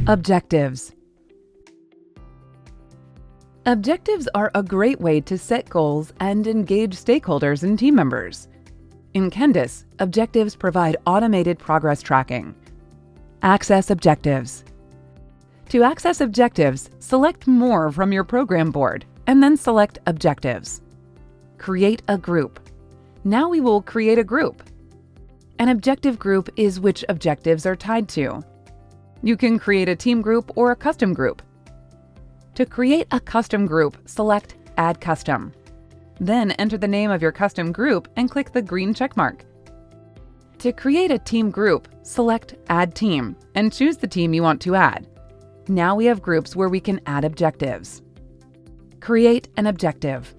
Objectives. Objectives are a great way to set goals and engage stakeholders and team members. In Kendis, objectives provide automated progress tracking. Access objectives. To access objectives, select More from your program board and then select Objectives. Create a group. Now we will create a group. An objective group is which objectives are tied to. You can create a team group or a custom group. To create a custom group, select Add Custom. Then enter the name of your custom group and click the green checkmark. To create a team group, select Add Team and choose the team you want to add. Now we have groups where we can add objectives. Create an objective.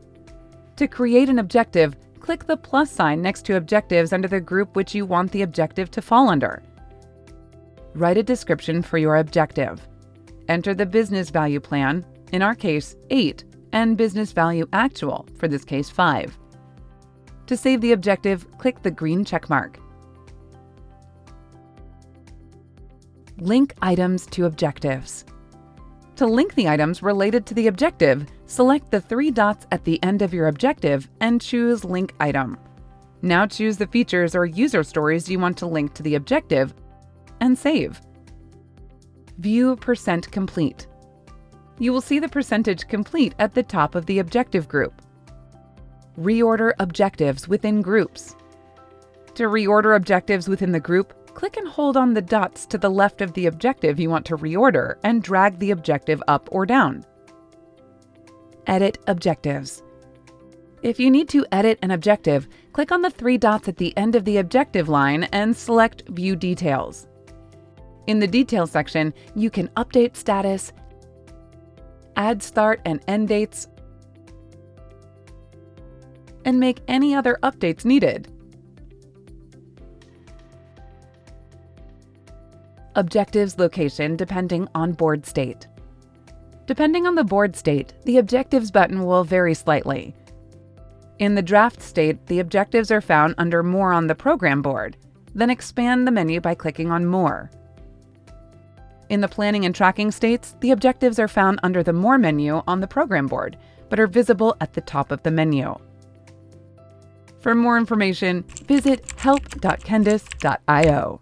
To create an objective, click the plus sign next to objectives under the group which you want the objective to fall under. Write a description for your objective. Enter the business value plan, in our case 8, and business value actual, for this case 5. To save the objective, click the green checkmark. Link items to objectives. To link the items related to the objective, select the 3 dots at the end of your objective and choose Link Item. Now choose the features or user stories you want to link to the objective and save. View % complete. You will see the percentage complete at the top of the objective group. Reorder objectives within groups. To reorder objectives within the group, click and hold on the dots to the left of the objective you want to reorder and drag the objective up or down. Edit objectives. If you need to edit an objective, click on the 3 dots at the end of the objective line and select View Details. In the Details section, you can update status, add start and end dates, and make any other updates needed. Objectives location depending on board state. Depending on the board state, the Objectives button will vary slightly. In the draft state, the objectives are found under More on the program board. Then expand the menu by clicking on More. In the planning and tracking states, the objectives are found under the More menu on the program board, but are visible at the top of the menu. For more information, visit help.kendis.io.